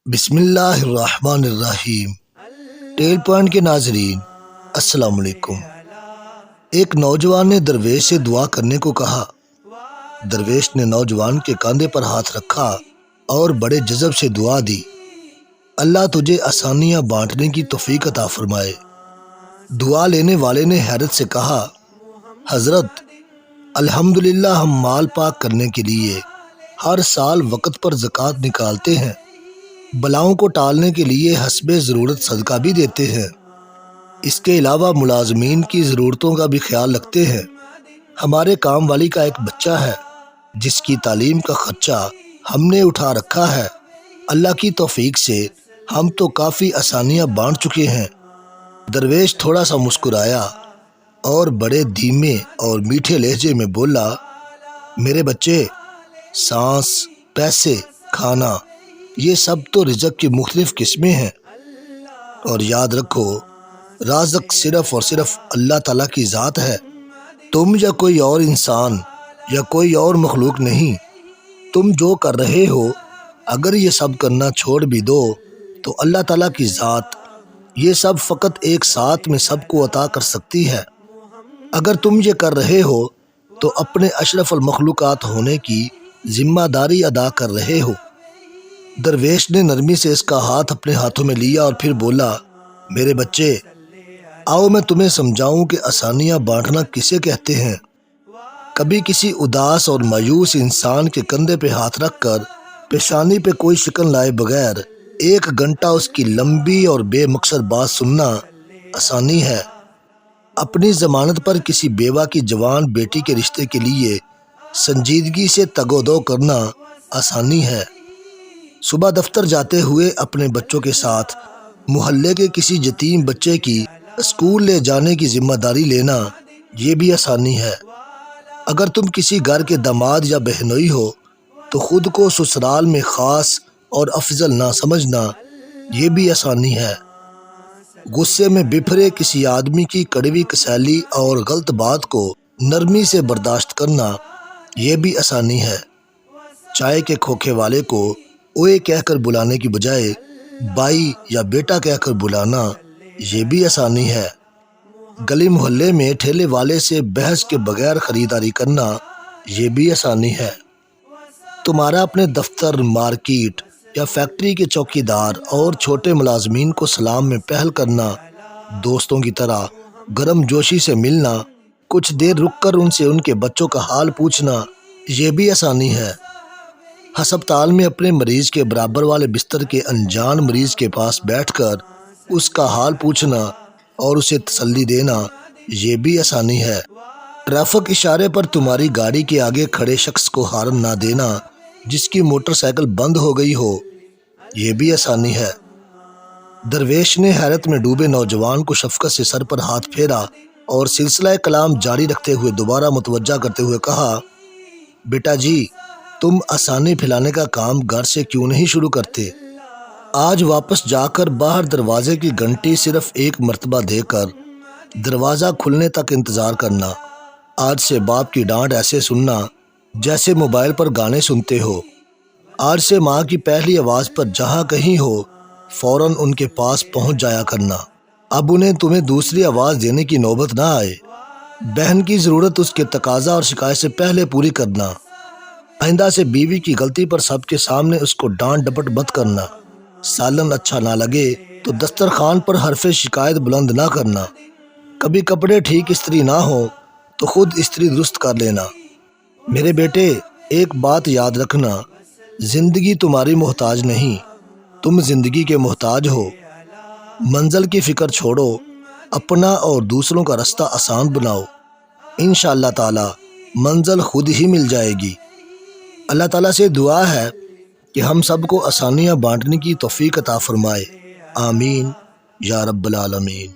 بسم اللہ الرحمن الرحیم۔ ٹیل پوائنٹ کے ناظرین السلام علیکم۔ ایک نوجوان نے درویش سے دعا کرنے کو کہا۔ درویش نے نوجوان کے کاندھے پر ہاتھ رکھا اور بڑے جذب سے دعا دی، اللہ تجھے آسانیاں بانٹنے کی توفیق عطا فرمائے۔ دعا لینے والے نے حیرت سے کہا، حضرت الحمدللہ ہم مال پاک کرنے کے لیے ہر سال وقت پر زکوٰۃ نکالتے ہیں، بلاؤں کو ٹالنے کے لیے حسب ضرورت صدقہ بھی دیتے ہیں، اس کے علاوہ ملازمین کی ضرورتوں کا بھی خیال رکھتے ہیں۔ ہمارے کام والی کا ایک بچہ ہے جس کی تعلیم کا خرچہ ہم نے اٹھا رکھا ہے، اللہ کی توفیق سے ہم تو کافی آسانیاں بانٹ چکے ہیں۔ درویش تھوڑا سا مسکرایا اور بڑے دھیمے اور میٹھے لہجے میں بولا، میرے بچے، سانس، پیسے، کھانا، یہ سب تو رزق کی مختلف قسمیں ہیں، اور یاد رکھو رازق صرف اور صرف اللہ تعالیٰ کی ذات ہے، تم یا کوئی اور انسان یا کوئی اور مخلوق نہیں۔ تم جو کر رہے ہو اگر یہ سب کرنا چھوڑ بھی دو تو اللہ تعالیٰ کی ذات یہ سب فقط ایک ساتھ میں سب کو عطا کر سکتی ہے۔ اگر تم یہ کر رہے ہو تو اپنے اشرف المخلوقات ہونے کی ذمہ داری ادا کر رہے ہو۔ درویش نے نرمی سے اس کا ہاتھ اپنے ہاتھوں میں لیا اور پھر بولا، میرے بچے، آؤ میں تمہیں سمجھاؤں کہ آسانیاں بانٹنا کسے کہتے ہیں۔ کبھی کسی اداس اور مایوس انسان کے کندھے پہ ہاتھ رکھ کر پیشانی پہ کوئی شکن لائے بغیر 1 گھنٹہ اس کی لمبی اور بے مقصد بات سننا آسانی ہے۔ اپنی ضمانت پر کسی بیوہ کی جوان بیٹی کے رشتے کے لیے سنجیدگی سے تگ و دو کرنا آسانی ہے۔ صبح دفتر جاتے ہوئے اپنے بچوں کے ساتھ محلے کے کسی یتیم بچے کی اسکول لے جانے کی ذمہ داری لینا یہ بھی آسانی ہے۔ اگر تم کسی گھر کے داماد یا بہنوئی ہو تو خود کو سسرال میں خاص اور افضل نہ سمجھنا یہ بھی آسانی ہے۔ غصے میں بپھرے کسی آدمی کی کڑوی کسیلی اور غلط بات کو نرمی سے برداشت کرنا یہ بھی آسانی ہے۔ چائے کے کھوکھے والے کو اوئے کہہ کر بلانے کی بجائے بھائی یا بیٹا کہہ کر بلانا یہ بھی آسانی ہے۔ گلی محلے میں ٹھیلے والے سے بحث کے بغیر خریداری کرنا یہ بھی آسانی ہے۔ تمہارا اپنے دفتر، مارکیٹ یا فیکٹری کے چوکیدار اور چھوٹے ملازمین کو سلام میں پہل کرنا، دوستوں کی طرح گرم جوشی سے ملنا، کچھ دیر رک کر ان سے ان کے بچوں کا حال پوچھنا یہ بھی آسانی ہے۔ ہسپتال میں اپنے مریض کے برابر والے بستر کے انجان مریض کے پاس بیٹھ کر اس کا حال پوچھنا اور اسے تسلی دینا یہ بھی آسانی ہے۔ ٹریفک اشارے پر تمہاری گاڑی کے آگے کھڑے شخص کو ہارن نہ دینا جس کی موٹر سائیکل بند ہو گئی ہو یہ بھی آسانی ہے۔ درویش نے حیرت میں ڈوبے نوجوان کو شفقت سے سر پر ہاتھ پھیرا اور سلسلہ کلام جاری رکھتے ہوئے دوبارہ متوجہ کرتے ہوئے کہا، بیٹا جی، تم آسانی پھیلانے کا کام گھر سے کیوں نہیں شروع کرتے؟ آج واپس جا کر باہر دروازے کی گھنٹی صرف 1 مرتبہ دے کر دروازہ کھلنے تک انتظار کرنا۔ آج سے باپ کی ڈانٹ ایسے سننا جیسے موبائل پر گانے سنتے ہو۔ آج سے ماں کی پہلی آواز پر جہاں کہیں ہو فوراً ان کے پاس پہنچ جایا کرنا۔ اب انہیں تمہیں دوسری آواز دینے کی نوبت نہ آئے۔ بہن کی ضرورت اس کے تقاضا اور شکایت سے پہلے پوری کرنا۔ آئندہ سے بیوی کی غلطی پر سب کے سامنے اس کو ڈانٹ ڈپٹ مت کرنا۔ سالن اچھا نہ لگے تو دسترخوان پر حرف شکایت بلند نہ کرنا۔ کبھی کپڑے ٹھیک استری نہ ہو تو خود استری درست کر لینا۔ میرے بیٹے، ایک بات یاد رکھنا، زندگی تمہاری محتاج نہیں، تم زندگی کے محتاج ہو۔ منزل کی فکر چھوڑو، اپنا اور دوسروں کا راستہ آسان بناؤ، انشاءاللہ تعالی منزل خود ہی مل جائے گی۔ اللہ تعالیٰ سے دعا ہے کہ ہم سب کو آسانیاں بانٹنے کی توفیق عطا فرمائے، آمین یا رب العالمین۔